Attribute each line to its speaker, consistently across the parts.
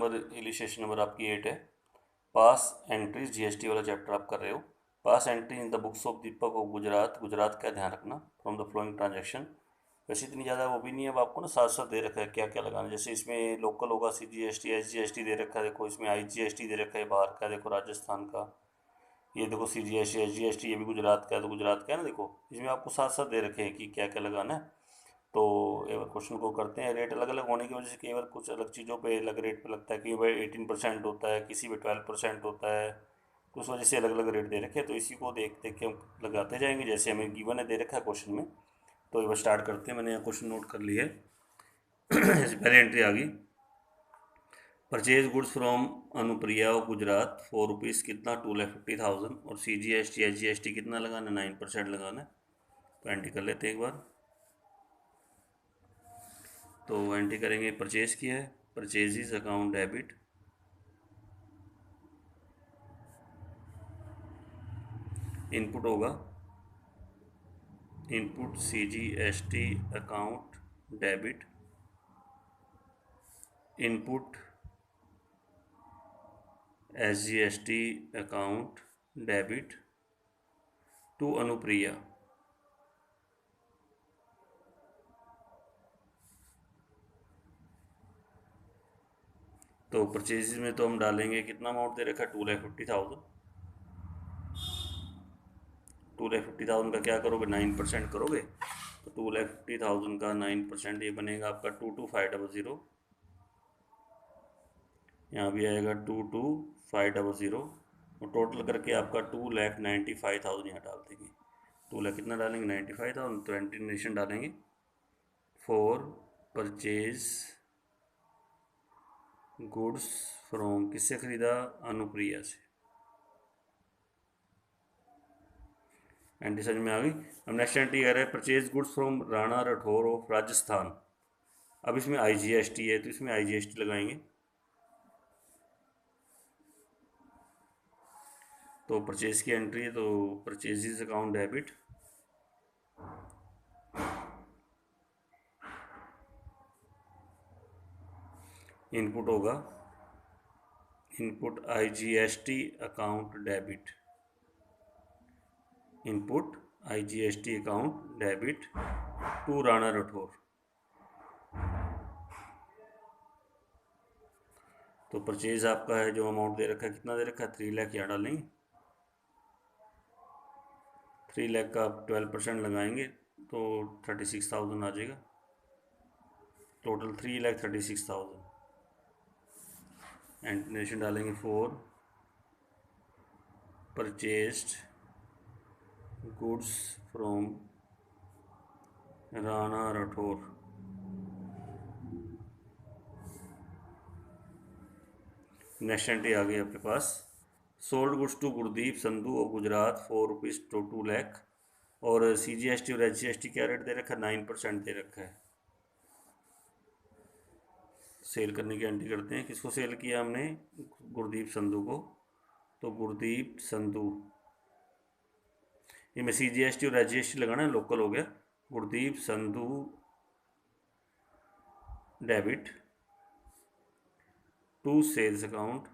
Speaker 1: Number illustration number आपकी 8 है। Pass entries GST वाला चैप्टर आप कर रहे हो। Pass entry in the books of Deepak of Gujarat, Gujarat का ध्यान रखना फ्रॉम द फ्लोइंग ट्रांजेक्शन। वैसे इतनी ज़्यादा वो भी नहीं है, अब आपको ना साथ साथ दे रखा है क्या क्या लगाना। जैसे इसमें लोकल होगा CGST SGST दे रखा है, देखो इसमें IGST दे रखा है बाहर का, देखो राजस्थान का। ये देखो CGST SGST ये भी गुजरात का है, तो गुजरात का है ना, देखो इसमें आपको साथ साथ दे रखे हैं कि क्या क्या लगाना है। तो एक बार क्वेश्चन को करते हैं। रेट अलग अलग होने की वजह से कई बार कुछ अलग चीज़ों पे अलग रेट पे लगता है, कई बार 18% होता है, किसी पे 12% होता है, तो उस वजह से अलग अलग रेट दे रखे हैं। तो इसी को देख देख के हम लगाते जाएंगे जैसे हमें गिवन है, दे रखा है क्वेश्चन में। तो एक बार स्टार्ट करते हैं। मैंने यहाँ क्वेश्चन नोट कर लिया है। पहले एंट्री आ गई, purchase goods from Anupriya of Gujarat ₹4 कितना, 2,50,000। और CGST SGST कितना लगाना है, 9% लगाना है। तो एंट्री कर लेते हैं एक बार। तो एंट्री करेंगे, परचेज किया है, परचेजिज अकाउंट डेबिट, इनपुट होगा input CGST account debit, input SGST account debit to Anupriya. तो परचेज में तो हम डालेंगे कितना अमाउंट दे रखा है, 2,50,000। 2,50,000 का क्या करोगे, 9% करोगे। तो 2,50,000 का 9% ये बनेगा आपका 22,500। यहाँ भी आएगा 22,500। और टोटल करके आपका 2,95,000 यहाँ डाल देंगे। 2 लाख कितना डालेंगे, 95,000। तो एंट्री डालेंगे फॉर परचेज गुड्स फ्रॉम, किससे खरीदा, अनुप्रिया से। एंट्री समझ में आ गई। अब नेक्स्ट एंट्री आ रहा है, purchase goods from Rana Rathore of Rajasthan. अब इसमें IGST है तो इसमें IGST लगाएंगे। तो परचेज की एंट्री है, तो परचेजिज अकाउंट डेबिट, इनपुट होगा input IGST account debit, input IGST account debit to Rana Rathore. तो परचेज आपका है, जो अमाउंट दे रखा है, कितना दे रखा है, 3 लाख यहाँ डालेंगे। 3 लाख का आप 12% लगाएंगे तो 36,000 आ जाएगा। टोटल 3,36,000। एंट्री डालेंगे for purchased goods from Rana Rathore. Next entry आ गई आपके पास, sold goods to Gurdeep Sandhu और गुजरात ₹4 टू 2 लाख। और CGST और SGST क्या रेट दे रखा है, 9% दे रखा है। सेल करने की एंट्री करते हैं। किसको सेल किया हमने, गुरदीप संधू को। तो गुरदीप संधू, ये में CGST और SGST लगाना है, लोकल हो गया। Gurdeep Sandhu debit to sales account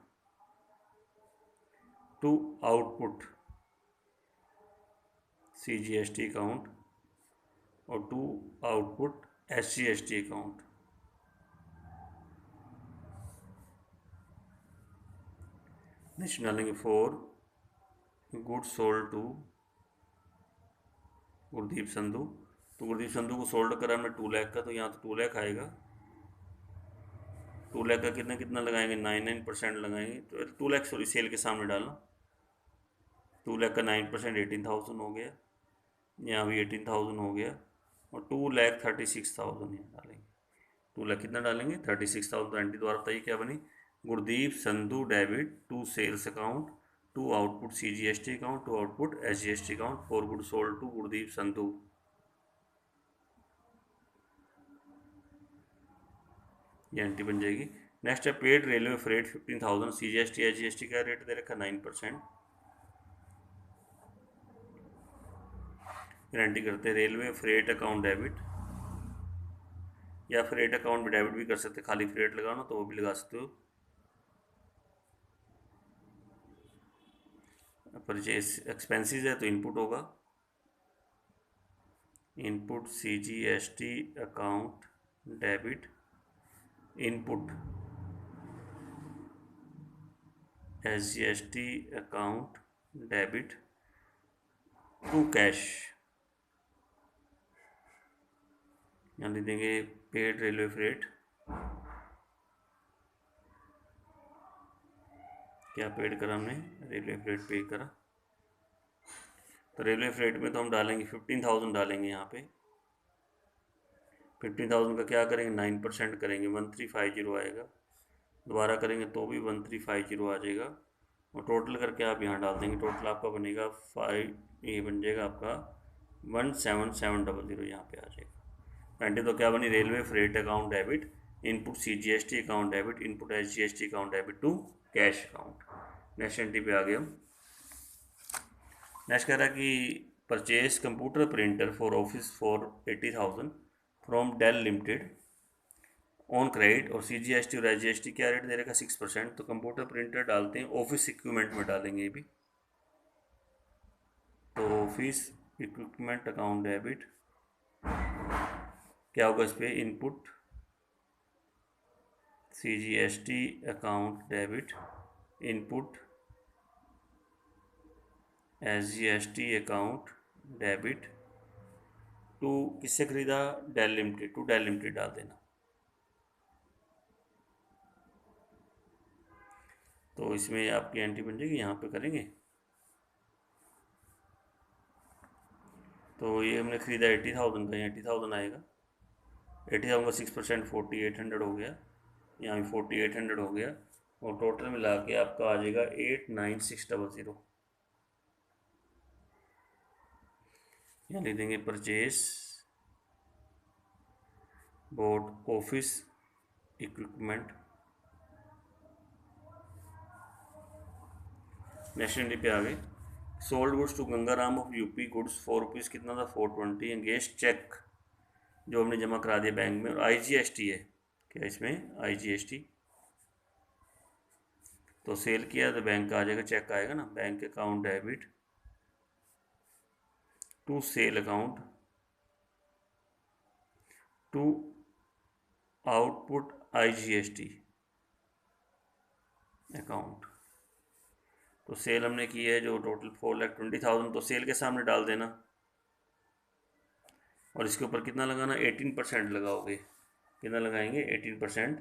Speaker 1: to output CGST account और to output SGST account. Next डालेंगे for goods sold to Gurdeep Sandhu. तो गुरदीप संधू को सोल्ड करा हमने 2 लाख का, तो यहाँ तो 2 लाख आएगा। 2 लाख का कितना कितना लगाएंगे, 9% लगाएंगे। तो 2 लाख सॉरी सेल के सामने डालना। 2 लाख का 9% 18,000 हो गया, यहाँ भी 18,000 हो गया। और 2,36,000 यहाँ डालेंगे। 2 लाख कितना डालेंगे, 36,000। तो एंट्री द्वारा बताइए क्या बनी, Gurdeep Sandhu debit to sales account to output CGST account to output SGST account for good sold to Gurdeep Sandhu. ये एंट्री बन जाएगी। नेक्स्ट है paid railway freight 15,000, CGST SGST का रेट दे रखा 9%। एंट्री करते हैं रेलवे फ्रेट अकाउंट डेबिट, या फ्रेट अकाउंट भी डेबिट भी कर सकते, खाली फ्रेट लगाना तो वो भी लगा सकते हो। परचेज एक्सपेंसेस है तो इनपुट होगा, input CGST account debit, input SGST account debit to cash. यहाँ लिख देंगे पेड रेलवे फ्रेट, क्या पेड करा हमने, रेलवे फ्रेट पे करा। तो रेलवे फ्रेट में तो हम डालेंगे 15,000 डालेंगे यहाँ पे। 15,000 का क्या करेंगे, 9% करेंगे, 1350 आएगा। दोबारा करेंगे तो भी 1350 आ जाएगा। और टोटल करके आप यहाँ डाल देंगे, टोटल आपका बनेगा 5, ये बन जाएगा आपका 17700 यहाँ पे आ जाएगा। घंटे तो क्या बनी, railway freight account debit, input CGST account debit, input SGST account debit to cash account. Next entry पे आ गए हम। नेक्स्ट कह रहा है कि purchase computer printer for office for 80,000 from Dell limited on credit, और CGST और SGST क्या रेट दे रखा 6%। तो कंप्यूटर प्रिंटर डालते हैं, ऑफिस इक्विपमेंट में डालेंगे ये भी। तो ऑफिस इक्विपमेंट अकाउंट डेबिट क्या होगा इस पर, input CGST account debit, input SGST account debit to किससे खरीदा, Dell limited, to Dell limited डाल देना। तो इसमें आपकी एंट्री बन जाएगी, यहाँ पे करेंगे। तो ये हमने खरीदा 80,000 का, 80,000 आएगा। 80,000 का 6% 4800 हो गया, यहाँ भी 4800 हो गया, और टोटल मिला के आपका आ जाएगा 89600। यहाँ लिख देंगे purchase board office equipment. Next entry पे आ गए, sold goods to Gangaram of UP goods ₹4 कितना था, 420, एंगेज चेक जो हमने जमा करा दिया बैंक में, और IGST है क्या इसमें, IGST। तो सेल किया तो बैंक का आ जाएगा, चेक आएगा ना, bank account debit to sale account to output IGST account. तो सेल हमने की है जो टोटल 4,20,000, तो सेल के सामने डाल देना, और इसके ऊपर कितना लगाना, 18% लगाओगे। कितना लगाएंगे, 18%।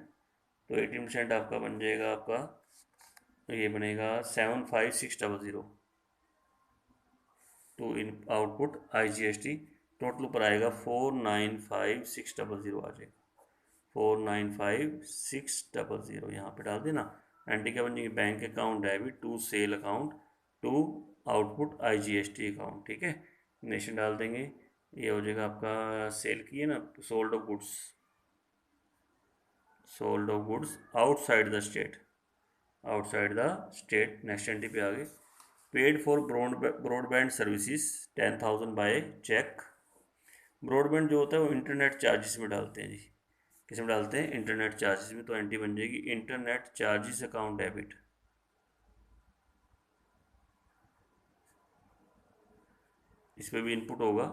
Speaker 1: तो 18% आपका बन जाएगा, आपका ये बनेगा 75600 to in output IGST। Total ऊपर आएगा 495,600 आ जाएगा, 495,600 यहाँ पे डाल देना। एंट्री क्या बन जाएगी, bank account debit to sale account to output IGST account. ठीक है, नेशन डाल देंगे, ये हो जाएगा आपका सेल की है ना, sold of goods, sold of goods outside the state, outside the state. Next entry पे आ गए, paid for broadband services 10,000 by cheque. Broadband जो होता है वो इंटरनेट चार्जेस में डालते हैं जी, किस में डालते हैं, इंटरनेट चार्जेस में। तो एंट्री बन जाएगी इंटरनेट चार्जेस अकाउंट डेबिट, इस पर भी इनपुट होगा,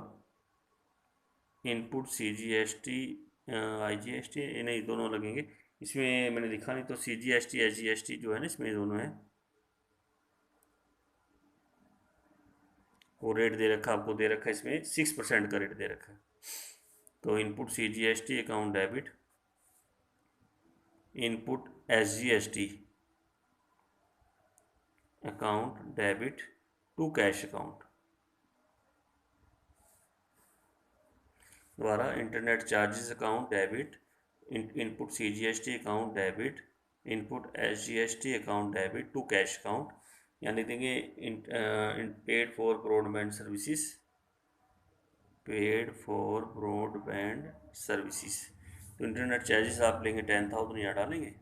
Speaker 1: इनपुट CGST IGST, नहीं दोनों लगेंगे इसमें, मैंने लिखा नहीं तो CGST SGST जो है ना इसमें दोनों है। वो रेट दे रखा, आपको दे रखा है इसमें 6% का रेट दे रखा है। तो input CGST account debit, input SGST account debit to cash account. द्वारा internet charges account debit, input CGST account debit, input SGST account debit to cash account. यानी देंगे paid for broadband services, paid for broadband services. तो internet charges आप लेंगे 10,000, यहाँ डालेंगे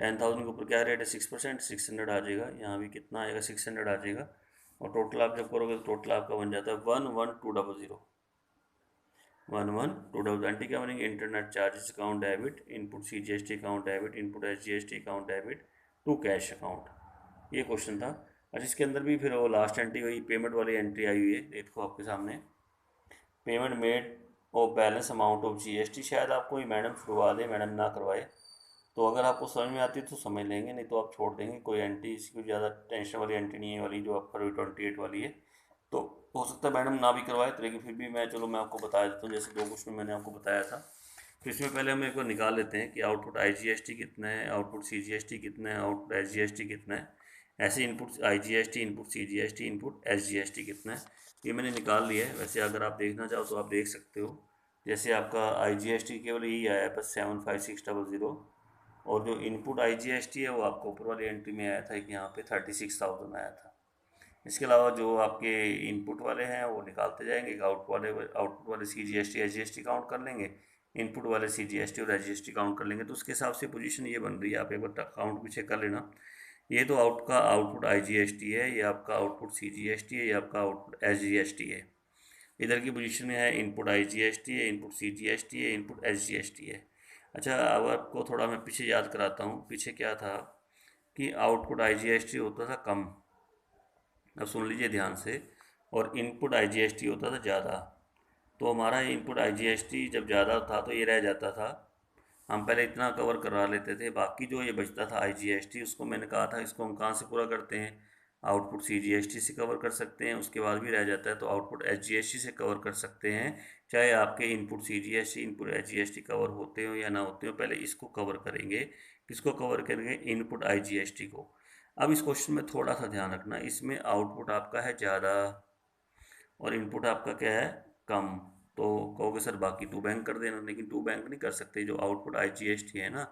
Speaker 1: 10,000 के ऊपर क्या रेट है, 6%, 600 आ जाएगा। यहाँ भी कितना आएगा, 600 आ जाएगा। और टोटल आप जब करोगे तो टोटल आपका बन जाता है 11,200, 11,200। एंट्री क्या बनेंगे, internet charges account debit, input CGST account debit, input SGST account debit to cash account. ये क्वेश्चन था। अच्छा, इसके अंदर भी फिर वो लास्ट एंट्री वही पेमेंट वाली एंट्री आई हुई है, देखो आपके सामने, पेमेंट मेड और बैलेंस अमाउंट ऑफ जीएसटी। शायद आपको ये मैडम छुड़वा दे, मैडम ना करवाए, तो अगर आपको समझ में आती है तो समझ लेंगे, नहीं तो आप छोड़ देंगे। कोई एंट्री इसकी ज़्यादा टेंशन वाली एंट्री नहीं है वाली, जो आप फरवरी 28 वाली है। तो हो सकता है मैडम ना भी करवाए तो, लेकिन फिर भी मैं आपको बता देता हूँ, जैसे 2 क्वेश्चन मैंने आपको बताया था। तो इसमें पहले हम एक बार निकाल लेते हैं कि आउटपुट आईजीएसटी कितना है, आउटपुट सीजीएसटी कितना है, आउटपुट एसजीएसटी कितना है। ऐसे input IGST, input CGST, input SGST कितना है, ये मैंने निकाल लिया है। वैसे अगर आप देखना चाहो तो आप देख सकते हो। जैसे आपका आईजीएसटी केवल यही आया है बस 75600, और जो इनपुट आईजीएसटी है वो आपको ऊपर वाली एंट्री में आया था कि यहाँ पे 36,000 आया था। इसके अलावा जो आपके इनपुट वाले हैं वो निकालते जाएंगे, आउटपुट वाले सीजीएसटी एसजीएसटी काउंट कर लेंगे, इनपुट वाले सीजीएसटी और एसजीएसटी काउंट कर लेंगे। तो उसके हिसाब से पोजीशन ये बन रही है, आप एक बार काउंट भी चेक कर लेना। ये तो आउटपुट आईजीएसटी है, ये आपका आउटपुट सीजीएसटी है, ये आपका आउटपुट एसजीएसटी है। इधर की पोजीशन में है इनपुट आईजीएसटी है, इनपुट सीजीएसटी है, इनपुट एसजीएसटी है। अच्छा, अब आपको थोड़ा मैं पीछे याद कराता हूँ, पीछे क्या था कि आउटपुट आईजीएसटी होता था कम, अब सुन लीजिए ध्यान से, और इनपुट आईजीएसटी होता था ज़्यादा। तो हमारा इनपुट आईजीएसटी जब ज़्यादा था तो ये रह जाता था, हम पहले इतना कवर करा लेते थे, बाकी जो ये बचता था आईजीएसटी, उसको मैंने कहा था इसको हम कहाँ से पूरा करते हैं, आउटपुट सीजीएसटी से कवर कर सकते हैं। उसके बाद भी रह जाता है तो आउटपुट एसजीएसटी से कवर कर सकते हैं। चाहे आपके input CGST, input SGST cover होते हो या ना होते हो, पहले इसको कवर करेंगे। किसको कवर करेंगे? इनपुट आईजीएसटी को। अब इस क्वेश्चन में थोड़ा सा ध्यान रखना, इसमें आउटपुट आपका है ज़्यादा और इनपुट आपका क्या है? कम। तो कहोगे सर बाकी टू बैंक कर देना, लेकिन टू बैंक नहीं कर सकते। जो आउटपुट आईजीएसटी है ना,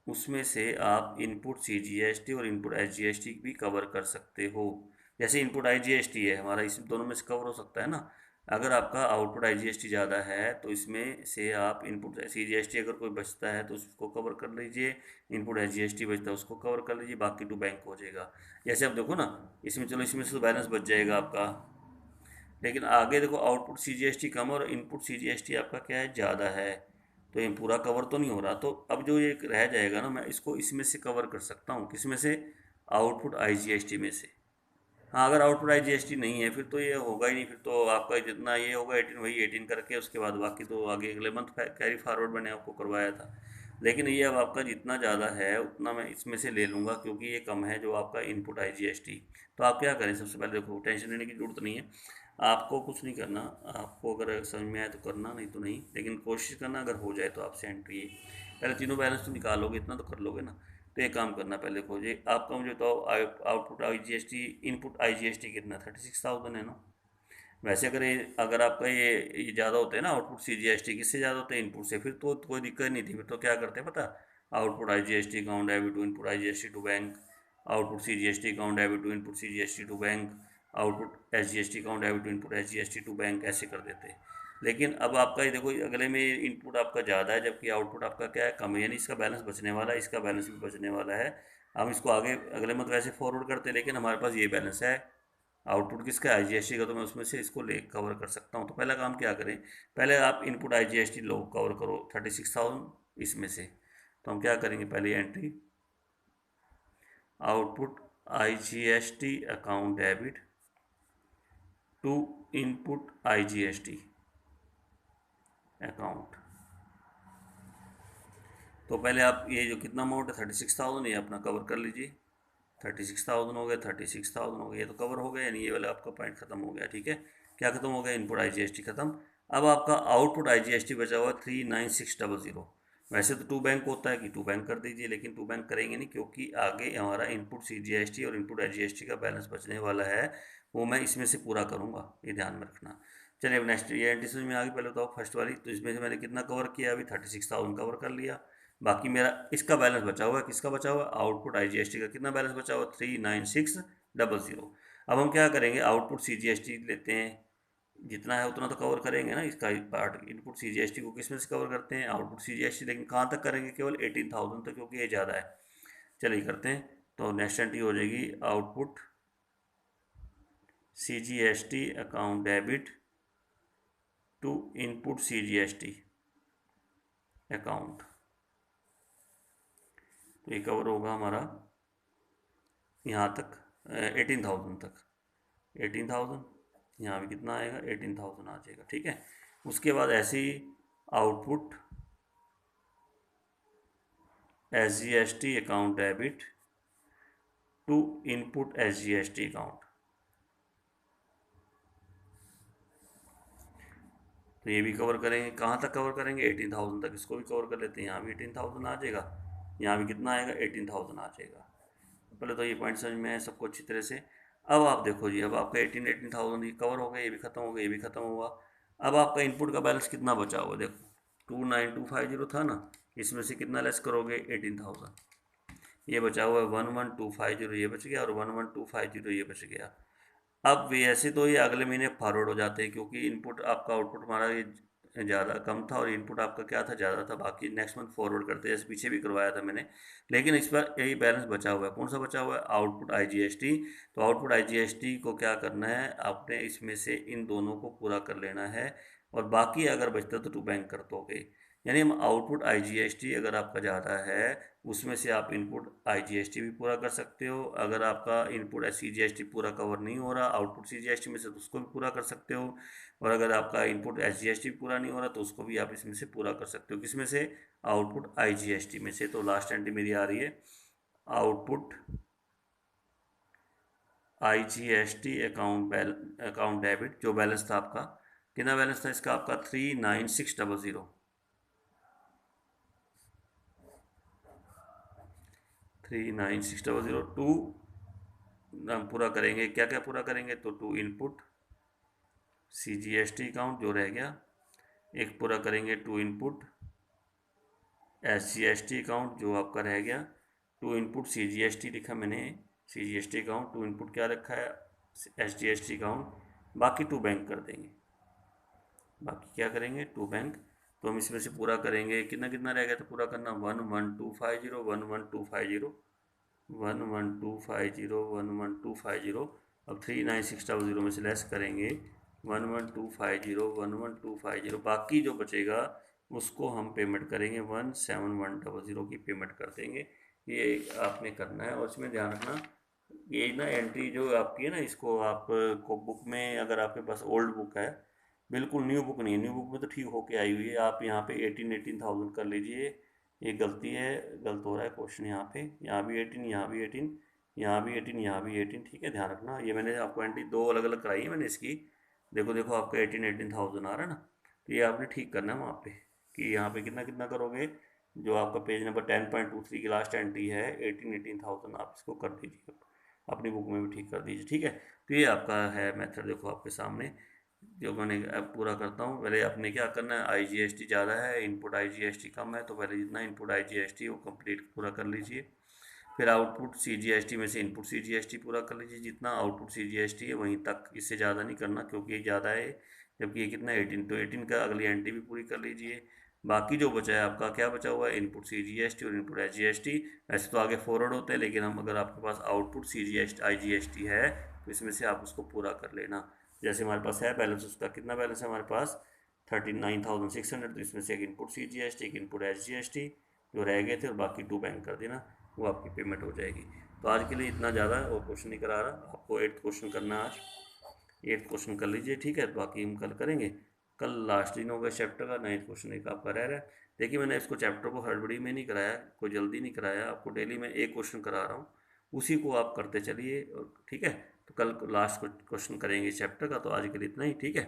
Speaker 1: उसमें से आप इनपुट सीजीएसटी और इनपुट एसजीएसटी भी कवर कर सकते हो। जैसे इनपुट आईजीएसटी है हमारा, इस दोनों में से कवर हो सकता है ना। अगर आपका आउटपुट आईजीएसटी ज़्यादा है तो इसमें से आप इनपुट सीजीएसटी अगर कोई बचता है तो उसको कवर कर लीजिए, इनपुट एसजीएसटी बचता है उसको कवर कर लीजिए, बाकी टू बैंक हो जाएगा। जैसे आप देखो ना, इसमें चलो इसमें से तो बैलेंस बच जाएगा आपका, लेकिन आगे देखो आउटपुट सीजीएसटी कम और इनपुट सीजीएसटी आपका क्या है? ज़्यादा है। तो ये पूरा कवर तो नहीं हो रहा, तो अब जो ये रह जाएगा ना, मैं इसको इसमें से कवर कर सकता हूँ। किसमें से? आउटपुट आईजीएसटी में से। हाँ, अगर आउटपुट आईजीएसटी नहीं है फिर तो ये होगा ही नहीं, फिर तो आपका जितना ये होगा 18 वही 18 करके, उसके बाद बाकी तो आगे अगले मंथ कैरी फॉरवर्ड मैंने आपको करवाया था। लेकिन ये अब आपका जितना ज़्यादा है उतना मैं इसमें से ले लूँगा, क्योंकि ये कम है जो आपका इनपुट आईजीएसटी। तो आप क्या करें, सबसे पहले देखो टेंशन लेने की जरूरत नहीं है, आपको कुछ नहीं करना। आपको अगर समझ में आए तो करना, नहीं तो नहीं, लेकिन कोशिश करना अगर हो जाए तो आपसे एंट्री है। पहले तीनों बैलेंस तो निकालोगे, इतना तो कर लोगे ना। तो एक काम करना, पहले देखो ये आपका मुझे तो आउटपुट आईजीएसटी, इनपुट आईजीएसटी कितना? 36,000 है ना। वैसे अगर आपका ये ज़्यादा होता है ना, आउटपुट सीजीएसटी किससे ज़्यादा होता है? इनपुट से। फिर तो कोई दिक्कत नहीं थी, फिर तो क्या करते हैं पता, output IGST account debit to input IGST to bank, output CGST account debit to input CGST to bank, output SGST account debit to input SGST to bank, ऐसे कर देते हैं। लेकिन अब आपका ये देखो, अगले में इनपुट आपका ज़्यादा है जबकि आउटपुट आपका क्या है? कम है, यानी इसका बैलेंस बचने वाला है, इसका बैलेंस भी बचने वाला है। हम इसको आगे अगले मंथ वैसे फॉरवर्ड करते हैं, लेकिन हमारे पास ये बैलेंस है। आउटपुट किसका? आईजीएसटी का, तो मैं उसमें से इसको ले कवर कर सकता हूँ। तो पहला काम क्या करें, पहले आप इनपुट आईजीएसटी लो कवर करो 36,000 इसमें से। तो हम क्या करेंगे, पहली entry output IGST account debit to input IGST account. तो पहले आप ये जो कितना अमाउंट है 36,000, ये अपना कवर कर लीजिए। 36,000 हो गया, 36,000 हो गया, ये तो कवर हो गया, यानी ये वाला आपका पॉइंट खत्म हो गया। ठीक है, क्या खत्म हो गया? इनपुट आईजीएसटी खत्म। अब आपका आउटपुट आईजीएसटी बचा हुआ 39600। वैसे तो टू बैंक होता है कि टू बैंक कर दीजिए, लेकिन टू बैंक करेंगे नहीं, क्योंकि आगे हमारा इनपुट सीजीएसटी और इनपुट आईजीएसटी का बैलेंस बचने वाला है, वो मैं इसमें से पूरा करूँगा, ये ध्यान में रखना। चलिए अब नेक्स्ट ये एंट्री समझ में आ गई। पहले तो फर्स्ट वाली, तो इसमें से मैंने कितना कवर किया? अभी 36,000 कवर कर लिया। बाकी मेरा इसका बैलेंस बचा हुआ है, किसका बचा हुआ है? आउटपुट आईजीएसटी का। कितना बैलेंस बचा हुआ? 39600। अब हम क्या करेंगे, आउटपुट सीजीएसटी लेते हैं, जितना है उतना तो कवर करेंगे ना, इसका पार्ट। इनपुट सीजीएसटी को किस में से कवर करते हैं? आउटपुट सीजीएसटी, लेकिन कहाँ तक करेंगे? केवल 18,000 तक, क्योंकि ये ज़्यादा है। चलिए करते हैं। तो नेक्स्ट एंट्री हो जाएगी output CGST account debit to input CGST account. तो ये कवर होगा हमारा यहाँ तक 18,000 तक, 18,000, यहाँ भी कितना आएगा 18,000 आ जाएगा, ठीक है। उसके बाद ऐसे ही output SGST account debit to input SGST account, तो ये भी कवर करेंगे। कहाँ तक कवर करेंगे 18,000 तक, इसको भी कवर कर लेते हैं। यहाँ भी 18,000 आ जाएगा, यहाँ भी कितना आएगा 18,000 आ जाएगा। पहले तो ये पॉइंट समझ में आए सबको अच्छी तरह से। अब आप देखो जी, अब आपका 18,000 ये कवर हो गया, ये भी खत्म हो गया, ये भी खत्म हुआ। अब आपका इनपुट का बैलेंस कितना बचा हुआ, देखो 29,250 था ना, इसमें से कितना लेस करोगे 18,000, ये बचा हुआ है 11,250, ये बच गया, और 11,250 ये बच गया। अब वैसे तो ये अगले महीने फॉरवर्ड हो जाते हैं, क्योंकि इनपुट आपका आउटपुट हमारा ये ज़्यादा कम था और इनपुट आपका क्या था ज़्यादा था, बाकी नेक्स्ट मंथ फॉरवर्ड करते हैं, जैसे पीछे भी करवाया था मैंने। लेकिन इस बार यही बैलेंस बचा हुआ है, कौन सा बचा हुआ है, आउटपुट IGST। तो आउटपुट IGST को क्या करना है आपने, इसमें से इन दोनों को पूरा कर लेना है, और बाकी अगर बचता तो टू बैंक कर दोगे। यानी हम आउटपुट IGST अगर आपका ज़्यादा है, उसमें से आप इनपुट IGST भी पूरा कर सकते हो। अगर आपका इनपुट CGST पूरा कवर नहीं हो रहा आउटपुट CGST में से, तो उसको भी पूरा कर सकते हो। और अगर आपका इनपुट SGST पूरा नहीं हो रहा, तो उसको भी आप इसमें से पूरा कर सकते हो। किसमें से, आउटपुट IGST में से। तो लास्ट एंट्री मेरी आ रही है आउटपुट IGST अकाउंट डेबिट, जो बैलेंस था आपका, कितना बैलेंस था इसका आपका 39600, 39600 टू, हम पूरा करेंगे क्या क्या पूरा करेंगे, तो टू इनपुट CGST अकाउंट जो रह गया, एक पूरा करेंगे टू इनपुट SGST अकाउंट जो आपका रह गया, टू इनपुट CGST लिखा मैंने, CGST अकाउंट, टू इनपुट क्या रखा है SGST अकाउंट, बाकी टू बैंक कर देंगे। बाकी क्या करेंगे, टू बैंक। तो हम इसमें से पूरा करेंगे, कितना कितना रह गया था पूरा करना, 11250, 11250, 11250, 11250। अब 39600 में से लेस करेंगे 11250, 11250, बाकी जो बचेगा उसको हम पेमेंट करेंगे 17100 की पेमेंट कर देंगे। ये आपने करना है, और इसमें ध्यान रखना ये ना एंट्री जो आपकी है ना, इसको आप को बुक में, अगर आपके पास ओल्ड बुक है, बिल्कुल न्यू बुक नहीं है, न्यू बुक में तो ठीक होके आई हुई है, आप यहाँ पे 18,000 कर लीजिए। ये गलती है, गलत हो रहा है क्वेश्चन यहाँ पे, यहाँ भी 18, यहाँ भी 18, यहाँ भी 18, यहाँ भी 18, ठीक है ध्यान रखना। ये मैंने आपको एंट्री दो अलग अलग कराई है मैंने इसकी, देखो देखो आपका 18,000 आ रहा है ना, तो ये आपने ठीक करना है वहाँ पे, कि यहाँ पे कितना कितना करोगे, जो आपका पेज नंबर 10.23 की लास्ट एंट्री है 18,000 आप इसको कर दीजिए, अपनी बुक में भी ठीक कर दीजिए, ठीक है। तो ये आपका है मेथड, देखो आपके सामने जो मैंने अब पूरा करता हूँ। पहले आपने क्या करना है, IGST ज़्यादा है, इनपुट IGST कम है, तो पहले जितना इनपुट IGST वो कंप्लीट पूरा कर लीजिए। फिर आउटपुट CGST में से इनपुट CGST पूरा कर लीजिए, जितना आउटपुट CGST है वहीं तक, इससे ज़्यादा नहीं करना, क्योंकि ये ज़्यादा है, जबकि ये कितना 18, तो 18 का अगली एंट्री भी पूरी कर लीजिए। बाकी जो बचा है आपका, क्या बचा हुआ है, इनपुट CGST और इनपुट SGST। ऐसे तो आगे फॉरवर्ड होते हैं, लेकिन हम अगर आपके पास आउटपुट CGST IGST है, तो इसमें से आप उसको पूरा कर लेना। जैसे हमारे पास है बैलेंस, उसका कितना बैलेंस है हमारे पास 39,600, तो इसमें से एक इनपुट CGST, एक इनपुट SGST जो रह गए थे, और बाकी टू बैंक कर देना, वो आपकी पेमेंट हो जाएगी। तो आज के लिए इतना ज़्यादा है, और क्वेश्चन नहीं करा रहा आपको, 8th क्वेश्चन करना है आज, 8th क्वेश्चन कर लीजिए, ठीक है। बाकी हम कल करेंगे, कल लास्ट दिन होगा इस चैप्टर का, 9th क्वेश्चन एक आपका रह रहा है। देखिए मैंने इसको चैप्टर को हड़बड़ी में नहीं कराया, कोई जल्दी नहीं कराया, आपको डेली मैं एक क्वेश्चन करा रहा हूँ, उसी को आप करते चलिए, ठीक है। तो कल लास्ट क्वेश्चन करेंगे इस चैप्टर का, तो आज के लिए इतना ही, ठीक है।